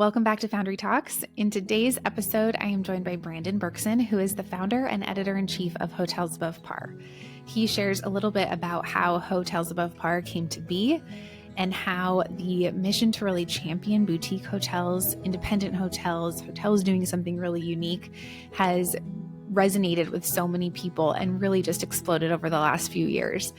Welcome back to Foundry Talks. In today's episode, I am joined by Brandon Berkson, who is the founder and editor-in-chief of Hotels Above Par. He shares a little bit about how Hotels Above Par came to be and how the mission to really champion boutique hotels, independent hotels, hotels doing something really unique has resonated with so many people and really just exploded over the last few years.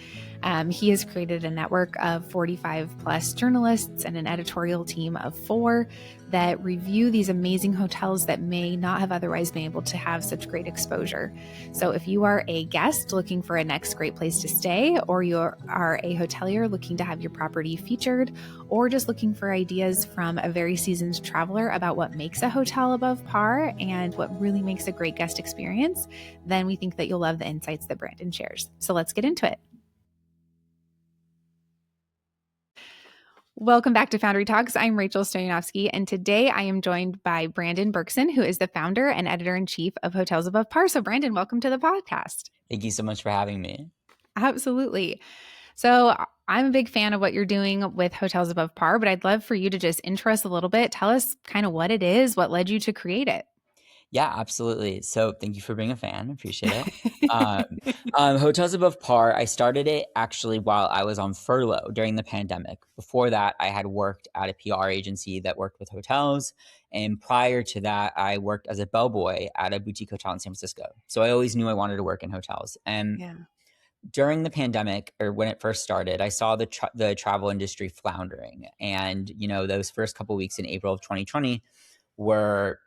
He has created a network of 45 plus journalists and an editorial team of 4 that review these amazing hotels that may not have otherwise been able to have such great exposure. So if you are a guest looking for a next great place to stay, or you are a hotelier looking to have your property featured, or just looking for ideas from a very seasoned traveler about what makes a hotel above par and what really makes a great guest experience, then we think that you'll love the insights that Brandon shares. So let's get into it. Welcome back to Foundry Talks. I'm Rachel Stoyanovsky, and today I am joined by Brandon Berkson, who is the founder and editor-in-chief of Hotels Above Par. So Brandon, welcome to the podcast. Thank you so much for having me. Absolutely. So I'm a big fan of what you're doing with Hotels Above Par, but I'd love for you to just intro us a little bit. Tell us kind of what it is, what led you to create it. Yeah, absolutely. So thank you for being a fan. Appreciate it. Hotels Above Par, I started it actually while I was on furlough during the pandemic. Before that, I had worked at a PR agency that worked with hotels. And prior to that, I worked as a bellboy at a boutique hotel in San Francisco. So I always knew I wanted to work in hotels. And during the pandemic, or when it first started, I saw the travel industry floundering. And, those first couple of weeks in April of 2020 were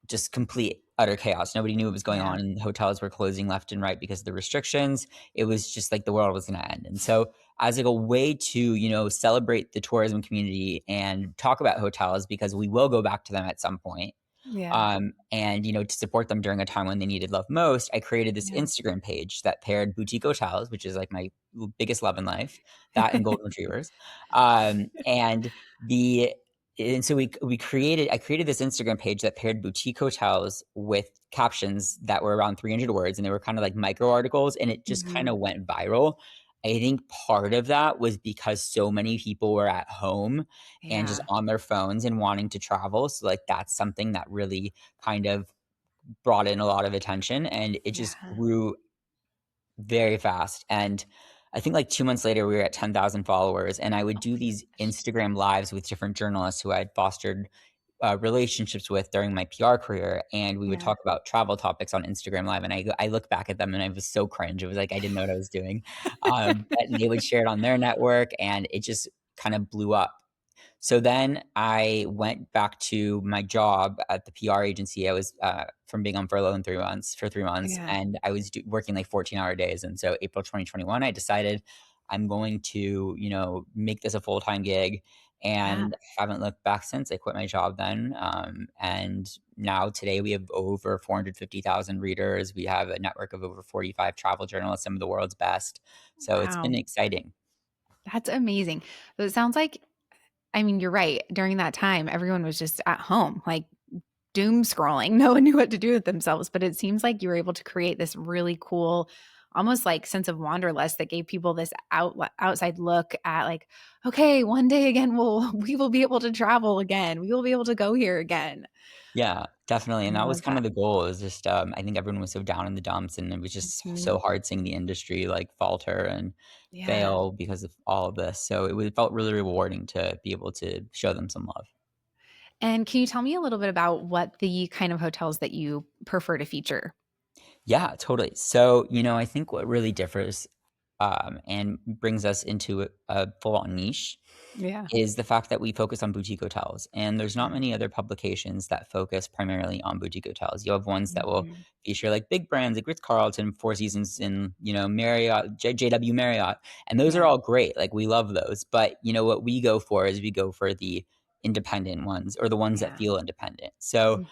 just complete utter chaos. Nobody knew what was going on, and hotels were closing left and right because of the restrictions. It was just like the world was going to end. And so as like a way to, celebrate the tourism community and talk about hotels, because we will go back to them at some point. And, to support them during a time when they needed love most, I created this Instagram page that paired boutique hotels, which is like my biggest love in life, that and golden retrievers. And so I created this Instagram page that paired boutique hotels with captions that were around 300 words, and they were kind of like micro articles, and it just kind of went viral. I think part of that was because so many people were at home and just on their phones and wanting to travel. So like that's something that really kind of brought in a lot of attention, and it just grew very fast. And I think like 2 months later, we were at 10,000 followers, and I would do these Instagram lives with different journalists who I had fostered relationships with during my PR career. And we would talk about travel topics on Instagram Live. And I look back at them and I was so cringe. It was like, I didn't know what I was doing. But they would share it on their network, and it just kind of blew up. So then I went back to my job at the PR agency. I was from being on furlough for 3 months, and I was working like 14-hour days. And so April 2021, I decided I'm going to, make this a full-time gig, and haven't looked back since. I quit my job then. And now today we have over 450,000 readers. We have a network of over 45 travel journalists, some of the world's best. So it's been exciting. That's amazing. So it sounds like, I mean, you're right. During that time, everyone was just at home, like doom scrolling. No one knew what to do with themselves. But it seems like you were able to create this really cool, almost like sense of wanderlust that gave people this outside look at like, okay, one day again, we will be able to travel again. We will be able to go here again. Yeah, definitely. And I that was love kind that. of the goal. It was just, I think everyone was so down in the dumps, and it was just so hard seeing the industry like falter and fail because of all of this. So it felt really rewarding to be able to show them some love. And can you tell me a little bit about what the kind of hotels that you prefer to feature? Yeah, totally. So, I think what really differs and brings us into a full-on niche is the fact that we focus on boutique hotels. And there's not many other publications that focus primarily on boutique hotels. You have ones that will feature like big brands like Ritz-Carlton, Four Seasons, and, Marriott, JW Marriott. And those are all great. Like we love those. But, what we go for is we go for the independent ones, or the ones that feel independent. So,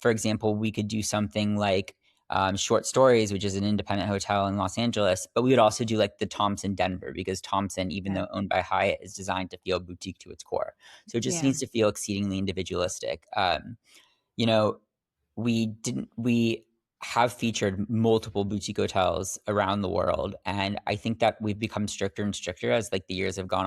for example, we could do something like Short Stories, which is an independent hotel in Los Angeles, but we would also do like the Thompson Denver, because Thompson, even though owned by Hyatt, is designed to feel boutique to its core. So it just needs to feel exceedingly individualistic. We have featured multiple boutique hotels around the world, and I think that we've become stricter and stricter as like the years have gone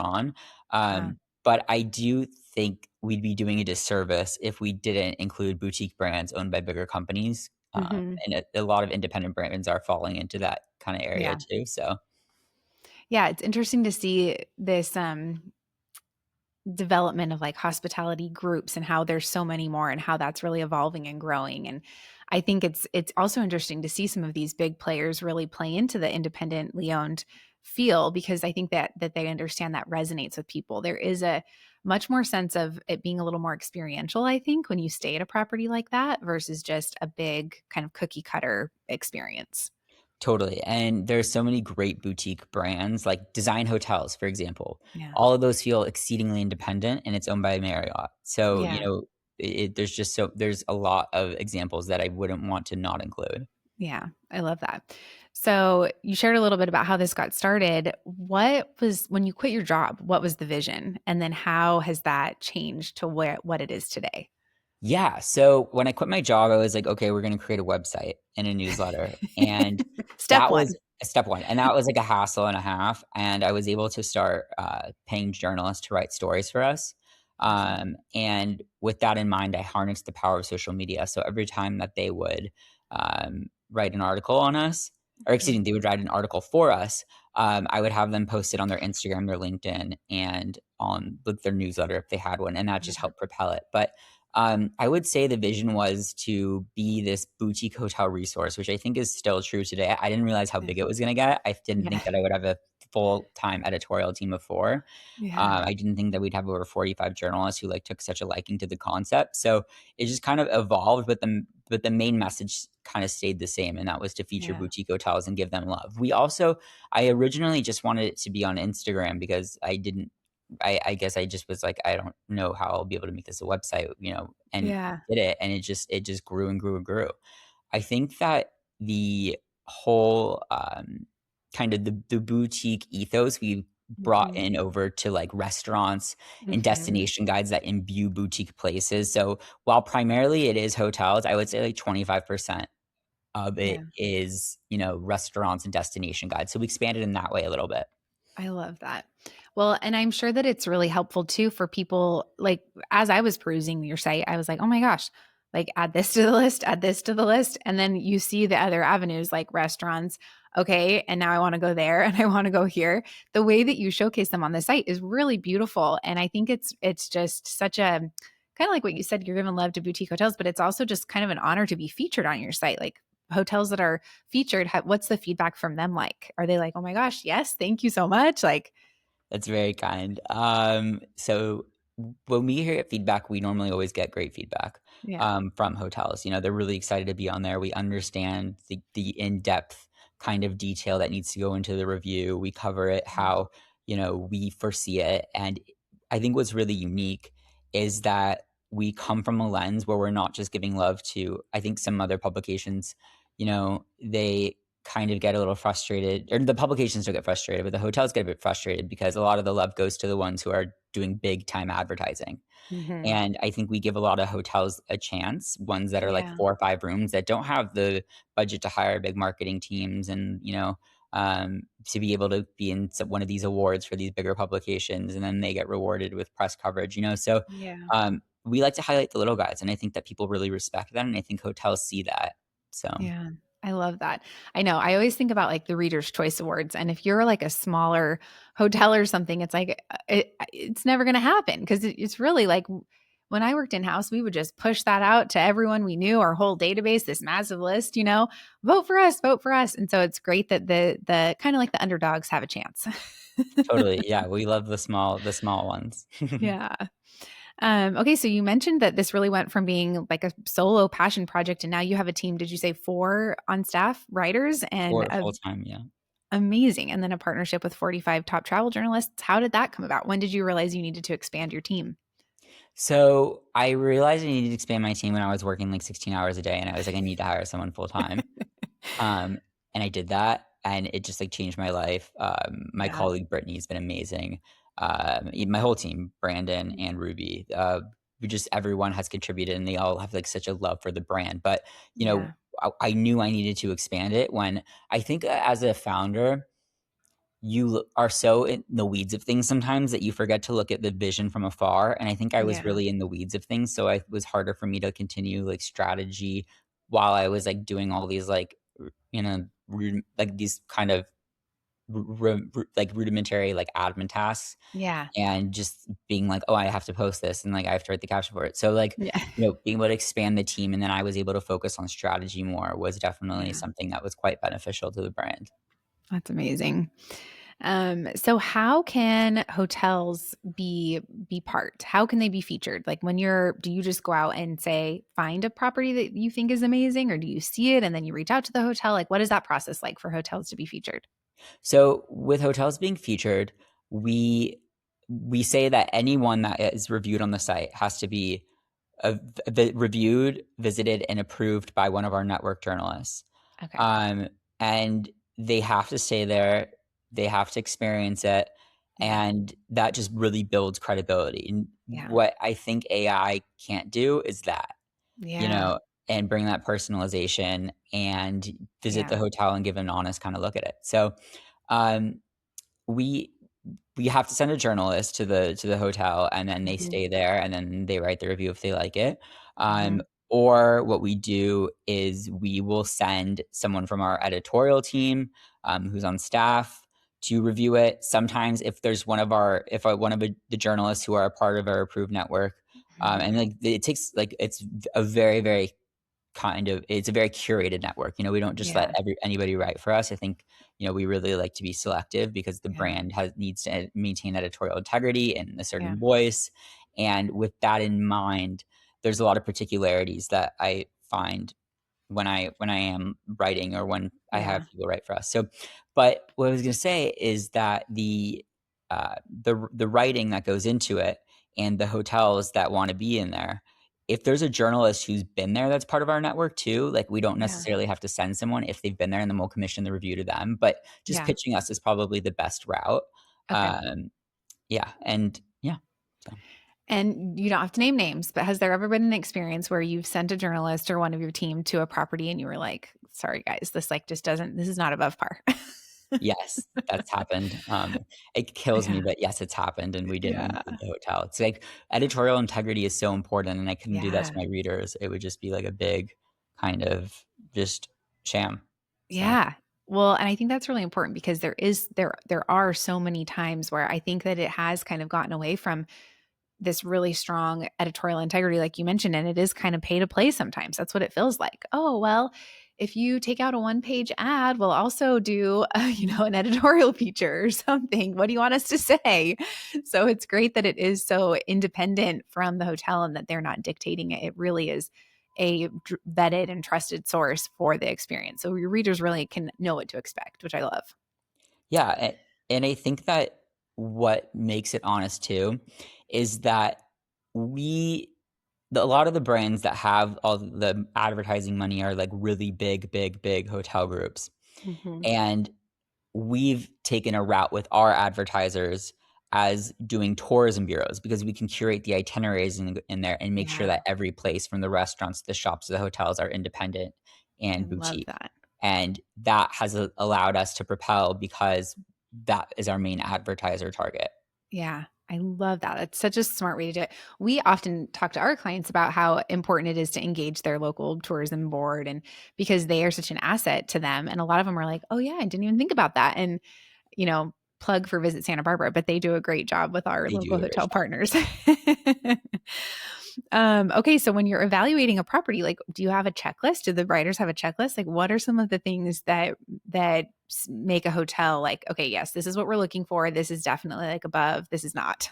on. But I do think we'd be doing a disservice if we didn't include boutique brands owned by bigger companies, Hmm. and a lot of independent brands are falling into that kinda area Yeah. too, so Yeah, it's interesting to see this development of like hospitality groups and how there's so many more and how that's really evolving and growing. And I think it's also interesting to see some of these big players really play into the independently owned feel, because I think that they understand that resonates with people. There is a much more sense of it being a little more experiential, I think, when you stay at a property like that versus just a big kind of cookie cutter experience. totally, and there's so many great boutique brands, like Design Hotels, for example. Yeah. All of those feel exceedingly independent, and it's owned by Marriott. So, Yeah. there's just there's a lot of examples that I wouldn't want to not include. Yeah, I love that. So you shared a little bit about how this got started. What was when you quit your job, what was the vision? And then how has that changed to what it is today? Yeah, so when I quit my job, I was like, "Okay, we're gonna create a website and a newsletter," and Step that was one. step 1, and that was like a hassle and a half, and I was able to start, paying journalists to write stories for us, Awesome. and with that in mind, I harnessed the power of social media, so every time that they would, write an article on us, or excuse Mhm. me, they would write an article for us, I would have them post it on their Instagram, their LinkedIn, and on, like, their newsletter if they had one, and that just Yeah. helped propel it. But I would say the vision was to be this boutique hotel resource, which I think is still true today. I didn't realize how Yeah. big it was gonna get. I didn't Yeah. think that I would have a full-time editorial team of 4. Yeah. I didn't think that we'd have over 45 journalists who, like, took such a liking to the concept. So, it just kind of evolved, but the main message kinda stayed the same, and that was to feature Yeah. boutique hotels and give them love. I originally just wanted it to be on Instagram because I guess I just was like, "I don't know how I'll be able to make this a website," and Yeah. did it, and it just grew and grew and grew. I think that the whole, kind of the boutique ethos we brought Mhm. in over to, like, restaurants and Mhm. destination guides that imbue boutique places. So, while primarily it is hotels, I would say, like, 25% of it Yeah. is, restaurants and destination guides. So we expanded in that way a little bit. I love that. Well, and I'm sure that it's really helpful too for people. Like, as I was perusing your site, I was like, oh my gosh, like add this to the list, add this to the list. And then you see the other avenues like restaurants. Okay. And now I want to go there and I want to go here. The way that you showcase them on the site is really beautiful. And I think it's just such a kind of like what you said, you're giving love to boutique hotels, but it's also just kind of an honor to be featured on your site. Like hotels that are featured, what's the feedback from them like? Are they like, "Oh my gosh, yes, thank you so much." Like, That's very kind. So when we hear feedback, we normally always get great feedback yeah. from hotels. They're really excited to be on there. We understand the in depth kind of detail that needs to go into the review. We cover it Mhm. how we foresee it, and I think what's really unique is that we come from a lens where we're not just giving love to. I think some other publications, they kind of get a little frustrated, or the publications don't get frustrated, but the hotels get a bit frustrated because a lot of the love goes to the ones who are doing big time advertising. Mhm. And I think we give a lot of hotels a chance, ones that are like Yeah. 4 or 5 rooms that don't have the budget to hire big marketing teams and, to be able to be in one of these awards for these bigger publications, and then they get rewarded with press coverage. So Yeah. we like to highlight the little guys, and I think that people really respect that, and I think hotels see that. So Yeah. I love that. I know. I always think about like the Reader's Choice Awards, and if you're like a smaller hotel or something, it's like it's never going to happen because it's really like when I worked in house, we would just push that out to everyone we knew, our whole database, this massive list. Vote for us. And so it's great that the kind of like the underdogs have a chance. totally, yeah, we love the small ones. Yeah. Okay, so you mentioned that this really went from being like a solo passion project, and now you have a team. Did you say four on staff writers and For full-time, yeah. amazing, and then a partnership with 45 top travel journalists? How did that come about? When did you realize you needed to expand your team? So, I realized I needed to expand my team when I was working, like, 16 hours a day, and I was like, "I need to hire someone full-time." Um, and I did that, and it just, like, changed my life. My Yeah. colleague Brittany's been amazing. My whole team, Brandon and Ruby, we just everyone has contributed, and they all have, like, such a love for the brand. But, Yeah. I knew I needed to expand it when I think, as a founder, you are so in the weeds of things sometimes that you forget to look at the vision from afar, and I think I was Yeah. really in the weeds of things, so it was harder for me to continue, like, strategy while I was, like, doing all these, like, like, these kind of like, rudimentary, like, admin tasks, Yeah. and just being like, "Oh, I have to post this, and, like, I have to write the caption for it." So, like, Yeah. being able to expand the team, and then I was able to focus on strategy more was definitely Yeah. something that was quite beneficial to the brand. That's amazing. So how can hotels be part? How can they be featured? Like when do you just go out and say, find a property that you think is amazing, or do you see it and then you reach out to the hotel? Like what is that process like for hotels to be featured? So with hotels being featured, we we say that anyone that is reviewed on the site has to be reviewed, visited, and approved by one of our network journalists. Okay. Um, and they have to stay there. They have to experience it, Yeah. and that just really builds credibility. And Yeah. what I think AI can't do is that, you Yeah. know, and bring that personalization and visit the Yeah. hotel and give an honest kind of look at it. So um, we we have to send a journalist to the hotel, and then they Mhm. stay there, and then they write the review if they like it. Um, Mhm. or what we do is we will send someone from our editorial team, who's on staff to review it. Sometimes if there's one of the journalists who are a part of our approved network, Mhm. and like it takes like it's a very, very kind of it's a very curated network. We don't just let Yeah. anybody write for us. I think, we really like to be selective because the Yeah. brand needs to maintain editorial integrity and a Yeah. certain voice. And with that in mind, there's a lot of particularities that I find when I am writing or when I have Yeah. people write for us. So, but what I was gonna say is that the writing that goes into it and the hotels that wanna be in there, if there's a journalist who's been there that's part of our network too, like, we don't Yeah. necessarily have to send someone if they've been there, and then we'll commission the review to them, but just Yeah. pitching us is probably the best route. Okay. Um, yeah, and yeah, so And you don't have to name names, but has there ever been an experience where you've sent a journalist or one of your team to a property and you were like, sorry guys, this like just doesn't, this is not above par? yes, that's happened. It kills me, Yeah. but yes, it's happened, and we didn't Yeah. include the hotel. It's like editorial integrity is so important, and I couldn't do that to Yeah. my readers. It would just be like a big kind of just sham. So, Yeah. Well, and I think that's really important because there are so many times where I think that it has kind of gotten away from this really strong editorial integrity, like you mentioned, and it is kind of pay to play sometimes. That's what it feels like. Oh, well, if you take out a one-page ad, we'll also do, an editorial feature or something. What do you want us to say? So it's great that it is so independent from the hotel and that they're not dictating it. It really is a vetted and trusted source for the experience. So your readers really can know what to expect, which I love. yeah, and I think that what makes it honest too is that we a lot of the brands that have all the advertising money are like really big, big, big hotel groups, Hmm. and we've taken a route with our advertisers as doing tourism bureaus because we can curate the itineraries in there and make sure Yeah, that every place from the restaurants to the shops to the hotels are independent I and love boutique. that. And that has allowed us to propel because that is our main advertiser target. Yeah, I love that. It's such a smart way to do it. We often talk to our clients about how important it is to engage their local tourism board and because they are such an asset to them. And a lot of them are like, oh, yeah, I didn't even think about that. And, plug for Visit Santa Barbara, but they do a great job with our They do local a great hotel job. partners. Okay, so when you're evaluating a property, like, do you have a checklist? Do the writers have a checklist? Like, what are some of the things that make a hotel like, okay, yes, this is what we're looking for. This is definitely like above. This is not.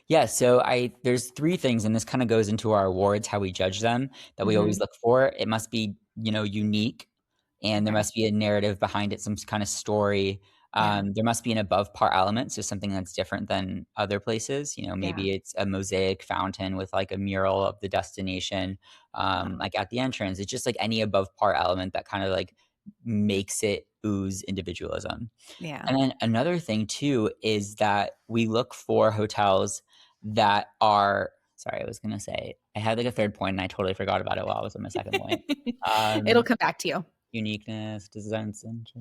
Yeah, so I there's 3 things, and this kinda goes into our awards, how we judge them, that we always Hmm. look for. It must be, unique, and there Okay. must be a narrative behind it, some kinda story. Yeah. There must be an above par element, so something that's different than other places. Yeah. Maybe it's a mosaic fountain with, like, a mural of the destination, Oh, like, at the entrance. It's just, like, any above par element that kinda, like, makes it ooze individualism. yeah. And then another thing too is that we look for hotels that are sorry, I was gonna say I had like a third point and I totally forgot about it while I was on my second point. It'll Um, come back to you. uniqueness, design center.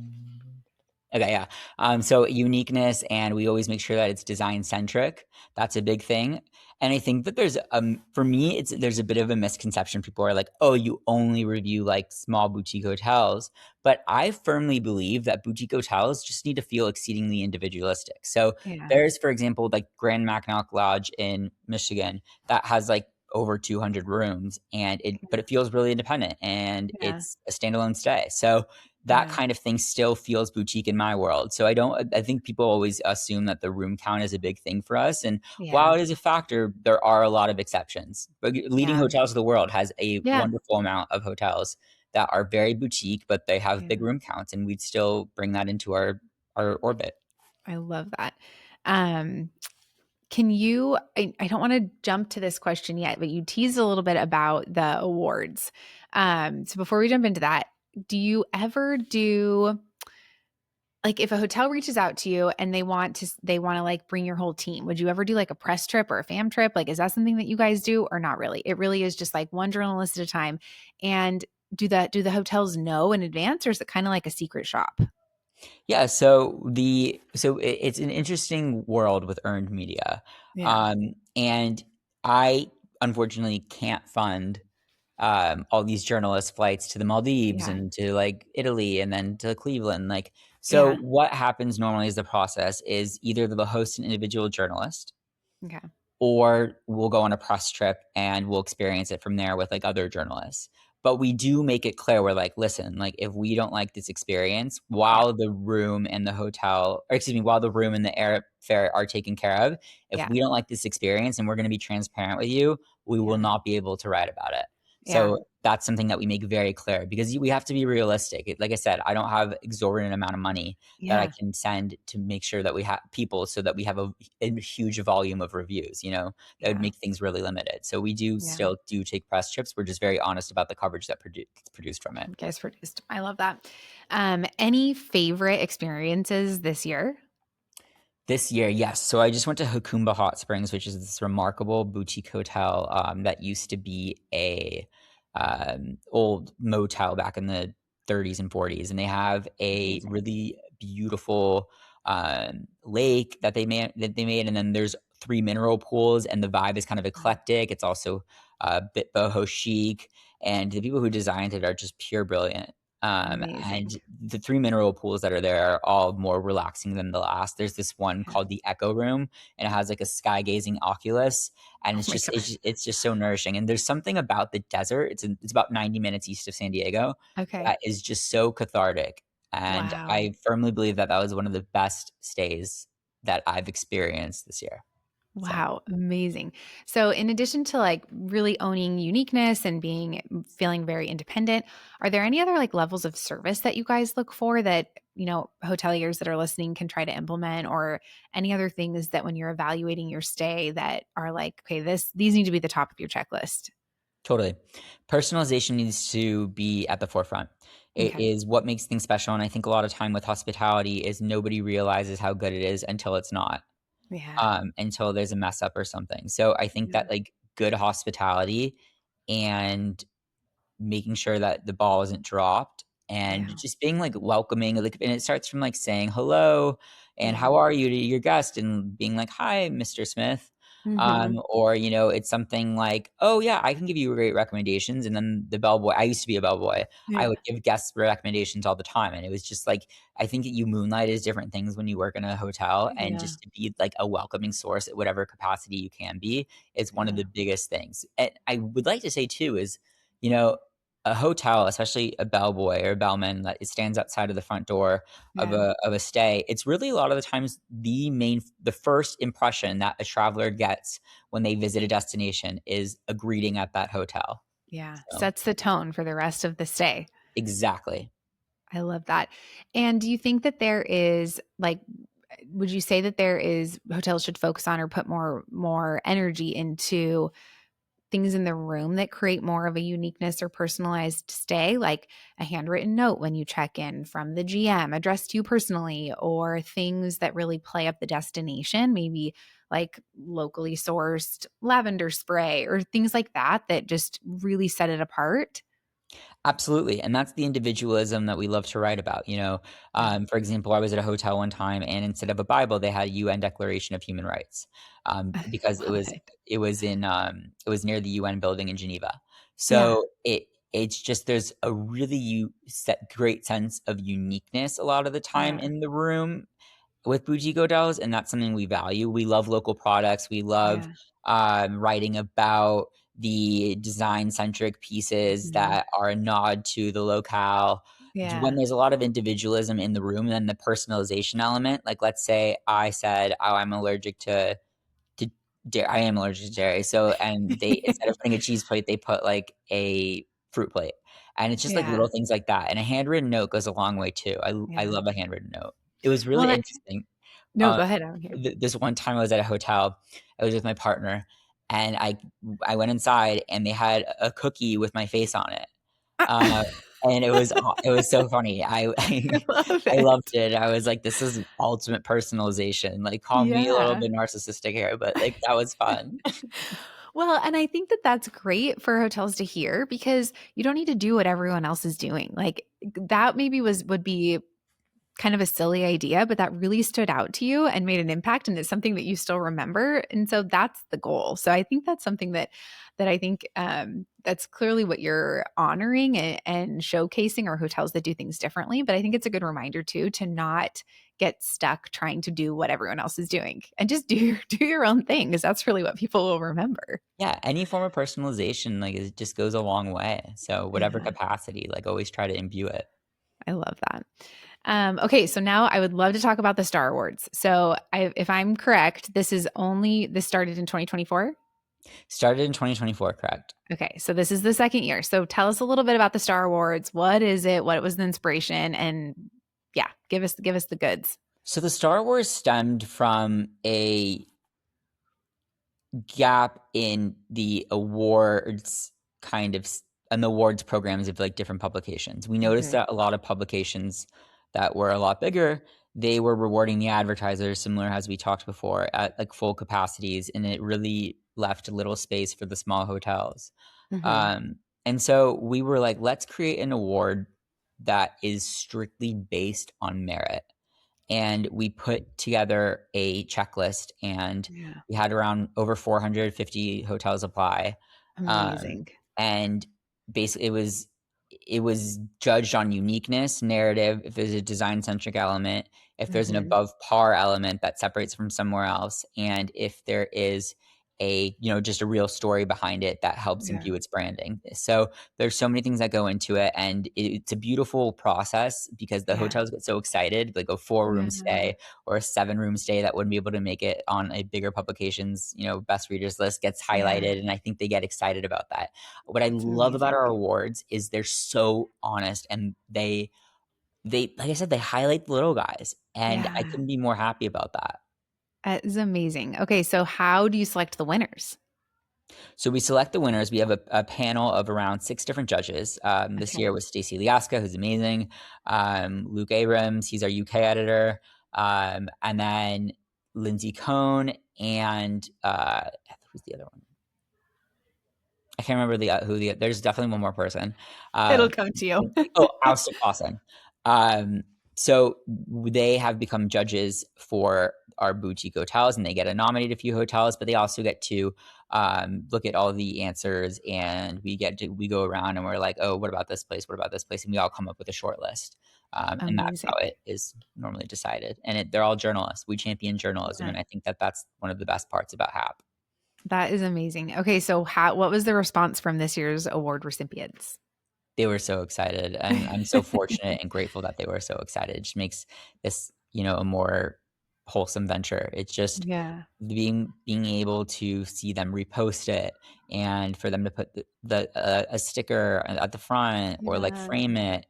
Okay, yeah. So uniqueness, and we always make sure that it's design centric. That's a big thing. And I think that for me, there's a bit of a misconception. People are like, "Oh, you only review like small boutique hotels," but I firmly believe that boutique hotels just need to feel exceedingly individualistic. So Yeah. there's, for example, like Grand Mackinac Lodge in Michigan that has like over 200 rooms, but it feels really independent and Yeah. it's a standalone stay. So that Yeah. kind of thing still feels boutique in my world. So I think people always assume that the room count is a big thing for us. And while Yeah. it is a factor, there are a lot of exceptions. But leading Yeah. hotels of the world has a Yeah. wonderful amount of hotels that are very boutique, but they have big Yeah. room counts, and we'd still bring that into our orbit. I love that. Um, I don't want to jump to this question yet, but you teased a little bit about the awards. So before we jump into that, do you ever do like if a hotel reaches out to you and they want to like bring your whole team, would you ever do like a press trip or a fam trip? Like, is that something that you guys do or not really? It really is just like one journalist at a time. And do the hotels know in advance, or is it kind of like a secret shop? Yeah, it's an interesting world with earned media, Yeah. and I unfortunately can't fund all these journalist flights to the Maldives Yeah. and to like Italy and then to Cleveland. Like, so Yeah. what happens normally is the process is either they'll host an individual journalist, Okay. or we'll go on a press trip and we'll experience it from there with like other journalists. But we do make it clear, we're like, listen, like if we don't like this experience, Yeah. while the room and the hotel, or excuse me, while the room and the airfare are taken care of, if Yeah. we don't like this experience and we're going to be transparent with you, we will Yeah. not be able to write about it. Yeah. So that's something that we make very clear, because we have to be realistic. Like I said, I don't have exorbitant amount of money that I Yeah. can send to make sure that we have people, so that we have a huge volume of reviews, that would Yeah. make things really limited. So we do Yeah. still do take press trips. We're just very honest about the coverage that produced from it. You guys produced. I love that. Any favorite experiences this year? This year, yes. So I just went to Hakumba Hot Springs, which is this remarkable boutique hotel that used to be a old motel back in the 30s and 40s, and they have a Amazing. really beautiful lake that they made, and then there's three mineral pools, and the vibe is kind of Wow. eclectic. It's also a bit boho chic, and the people who designed it are just pure brilliant. And Amazing. the three mineral pools that are there are all more relaxing than the last. There's this one Yeah. called the Echo Room, and it has like a sky gazing Oculus, and Oh it's my just it's gosh. just, it's just so nourishing. And there's something about the desert. It's about 90 minutes east of San Diego Okay. that is just so cathartic. And Wow. I firmly believe that that was one of the best stays that I've experienced this year. So. Wow, amazing. So in addition to like really owning uniqueness and feeling very independent, are there any other like levels of service that you guys look for that, hoteliers that are listening can try to implement, or any other things that when you're evaluating your stay that are like, okay, these need to be the top of your checklist? Totally. Personalization needs to be at the forefront. It Okay. is what makes things special. And I think a lot of time with hospitality is nobody realizes how good it is until it's not, Yeah. until there's a mess up or something. So I think Yeah. that like good hospitality and making sure that the ball isn't dropped, and Yeah. just being like welcoming, like, and it starts from like saying hello and Yeah. how are you to your guest, and being like, hi, Mr. Smith. Mhm. Or it's something like, oh yeah, I can give you great recommendations. And then the bellboy, I used to be a bellboy, I Yeah. would give guests recommendations all the time, and it was just like, I think that you moonlight as different things when you work in a hotel, and Yeah. just to be like a welcoming source at whatever capacity you can be is one of Yeah. the biggest things. And I would like to say too is, you know, a hotel, especially a bellboy or a bellman that it stands outside of the front door of Yeah. a stay, it's really a lot of the times the first impression that a traveler gets when they visit a destination is a greeting at that hotel. Yeah. So, Sets the tone for the rest of the stay. exactly. I love that. And do you think that there is like would you say that there is hotels should focus on or put more energy into things in the room that create more of a uniqueness or personalized stay, like a handwritten note when you check in from the GM addressed to you personally, or things that really play up the destination, maybe like locally sourced lavender spray or things like that that just really set it apart? Absolutely, and that's the individualism that we love to write about, you know? Yeah. For example, I was at a hotel one time, and instead of a Bible, they had a UN Declaration of Human Rights, because Love it. it was near the UN building in Geneva. Yeah. So it's just there's a really great sense of uniqueness a lot of the time Yeah. in the room with boutique hotels, and that's something we value. We love local products. We love Yeah. writing about the design-centric pieces Mhm. that are a nod to the locale. When Yeah. there's a lot of individualism in the room, then the personalization element, like let's say I said, "Oh, I'm allergic to dairy." I am allergic to dairy. So, and they instead of putting a cheese plate, they put like a fruit plate. And it's just like Yeah. little things like that. And a handwritten note goes a long way too. I Yeah. love a handwritten note. It was really Well, interesting. no, Uh, go ahead. I'm here. this one time I was at a hotel, I was with my partner, and I went inside and they had a cookie with my face on it. Uh, and it was so funny. I love I loved it. it. I was like, "This is ultimate personalization." Like, call me a little Yeah. bit narcissistic here, but, like, that was fun. Well, and I think that that's great for hotels to hear because you don't need to do what everyone else is doing. Like that maybe would be kind of a silly idea, but that really stood out to you and made an impact and it's something that you still remember. And so that's the goal. So I think that's something that I think that's clearly what you're honoring and showcasing or hotels that do things differently. But I think it's a good reminder too to not get stuck trying to do what everyone else is doing and just do your own thing because that's really what people will remember. Yeah, any form of personalization, like, it just goes a long way. So, whatever Yeah, capacity, like, always try to imbue it. I love that. Okay, so now I would love to talk about the Star Awards. So, if I'm correct, this started in 2024. Started in 2024, correct? Okay, so this is the second year. So tell us a little bit about the Star Awards. What is it? What was the inspiration? And yeah, give us the goods. So, the Star Wars stemmed from a gap in the awards kind of and the awards programs of like different publications. We noticed Okay. that a lot of publications that were a lot bigger, they were rewarding the advertisers, similar as we talked before, at like full capacities, and it really left little space for the small hotels. Hmm. Um, and so we were like, let's create an award that is strictly based on merit, and we put together a checklist, and Yeah. we had around over 450 hotels apply. Um, Amazing. and basically it was judged on uniqueness, narrative, if there's a design centric element, if there's an Hmm. above par element that separates from somewhere else, and if there is a, you know, just a real story behind it that helps Yeah. imbue its branding. So there's so many things that go into it, and it's a beautiful process because the Yeah. hotels get so excited, like a 4-room Yeah. stay or a 7-room stay that wouldn't be able to make it on a bigger publications, you know, best readers list gets Yeah. highlighted, and I think they get excited about that. What I That's love about amazing. our awards is they're so honest, and they like I said, they highlight the little guys, and I Yeah. couldn't be more happy about that. That is amazing. Okay, so how do you select the winners? So we select the winners. We have a panel of around 6 different judges. This year Okay. was Stacey Liasca, who's amazing. Luke Abrams, he's our UK editor. And then Lindsay Cohn and who's the other one? I can't remember there's definitely one more person. It'll Um, come to you. oh, Alistair Clausen. Um, so they have become judges for our boutique hotels, and they get to nominate a few hotels, but they also get to look at all the answers, and we go around and we're like, oh, what about this place? What about this place? And we all come up with a short list. And that's Amazing. how it is normally decided. And they're all journalists. We champion journalism, Yeah. and I think that that's one of the best parts about HAP. That is amazing. Okay, so what was the response from this year's award recipients? They were so excited, and I'm so fortunate and grateful that they were so excited. It just makes this, you know, a more wholesome venture. It's just Yeah. being able to see them repost it, and for them to put a sticker at the front or like Yeah. frame it.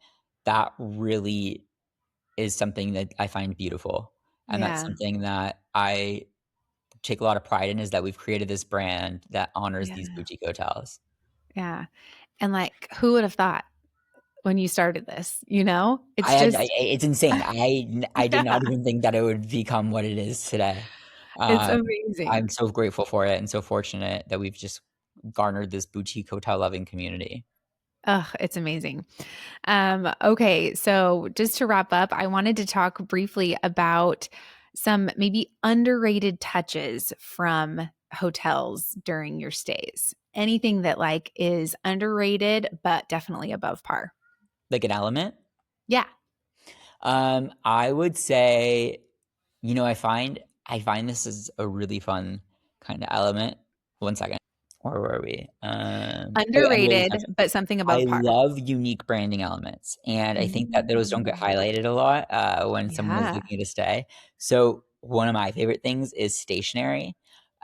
That really is something that I find beautiful, and that's Yeah. something that I take a lot of pride in, is that we've created this brand that honors these Yeah. boutique hotels. Yeah. And like, who would have thought when you started this? You know, it's just, It's insane. I did not yeah, even think that it would become what it is today. it's Um, I'm amazing. so grateful for it and so fortunate that we've just garnered this boutique hotel loving community. Ugh, it's amazing. Okay, so just to wrap up, I wanted to talk briefly about some maybe underrated touches from hotels during your stays. Anything that like is underrated but definitely above par. Like an element? Yeah. I would say, I find this is a really fun kind of element. One second. Where were we? Oh, yeah, underrated Underrated touches. but something above I par. love unique branding elements, and I think that those don't get Mm. highlighted a lot, when someone is Yeah, looking to stay. So, one of my favorite things is stationery,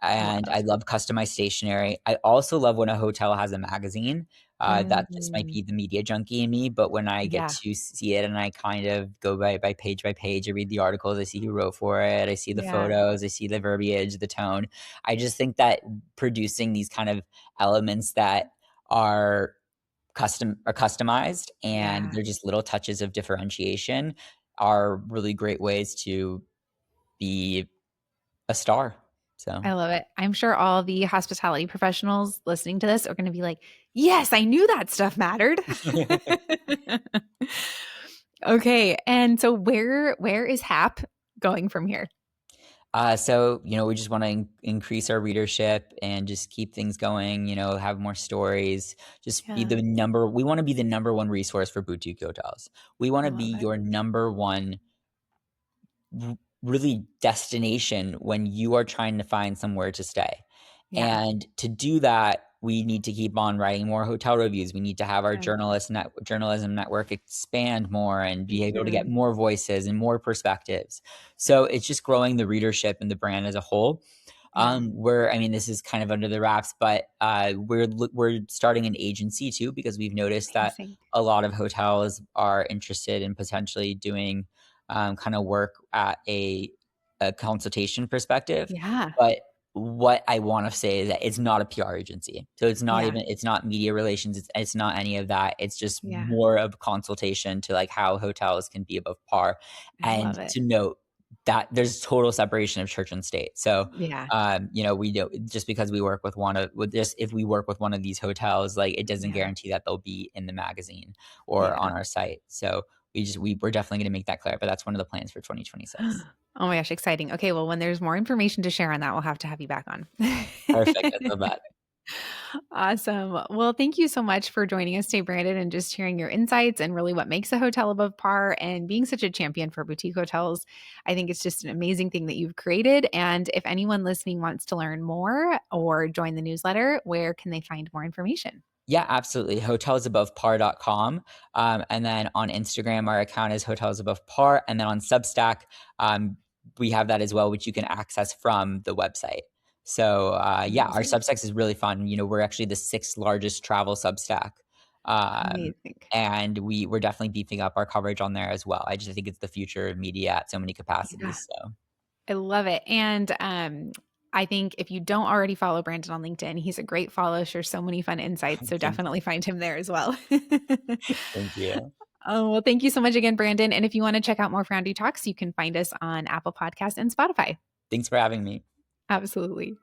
and I love. love customized stationery. I also love when a hotel has a magazine. That just might Mm. be the media junkie in me, but when I get Yeah, to see it and I kind of go by page, I read the articles, I see who wrote for it, I see the yeah, photos, I see the verbiage, the tone. I just think that producing these kind of elements that are customized, and yeah. they're just little touches of differentiation are really great ways to be a star. So I love it. I'm sure all the hospitality professionals listening to this are gonna be like, "Yes, I knew that stuff mattered." Okay, and so where is HAP going from here? We just want to increase our readership and just keep things going, have more stories, just be Yeah, we want to be the number one resource for boutique hotels. We want I to love be it. your number one really destination when you are trying to find somewhere to stay. Yeah, And to do that, we need to keep on writing more hotel reviews. We need to have our right. journalism network expand more and be able to get Mhm. more voices and more perspectives. So it's just growing the readership and the brand as a whole. Yeah, This is kind of under the wraps, but we're starting an agency too, because we've noticed that amazing. a lot of hotels are interested in potentially doing kind of work at a consultation perspective. Yeah, But what I want to say is that it's not a PR agency. So yeah, it's not media relations. It's not any of that. It's just yeah. more of consultation to like how hotels can be above par, I and love it. to note that there's total separation of church and state. So, Yeah, we do just because we work with if we work with one of these hotels, like it doesn't yeah, guarantee that they'll be in the magazine or yeah. on our site. So we're definitely going to make that clear, but that's one of the plans for 2026. Oh my gosh, exciting. Okay, well, when there's more information to share on that, we'll have you back on. Perfect. I love that. Awesome. Well, thank you so much for joining us today, Brandon, and just sharing your insights and really what makes a hotel above par and being such a champion for boutique hotels. I think it's just an amazing thing that you've created. And if anyone listening wants to learn more or join the newsletter, where can they find more information? Yeah, absolutely. HotelsabovePar.com. And then on Instagram, our account is Hotels Above Par. And then on Substack, we have that as well, which you can access from the website. So, yeah, our Amazing. Substacks is really fun. We're actually the sixth largest travel Substack. Amazing. And we're definitely beefing up our coverage on there as well. I just think it's the future of media at so many Yeah. capacities. So I love it. And I think if you don't already follow Brandon on LinkedIn, he's a great follow, shares so many fun insights. So thank definitely find him there as well. thank you. Oh, well, thank you so much again, Brandon. And if you want to check out more Foundry Talks, you can find us on Apple Podcasts and Spotify. Thanks for having me. Absolutely.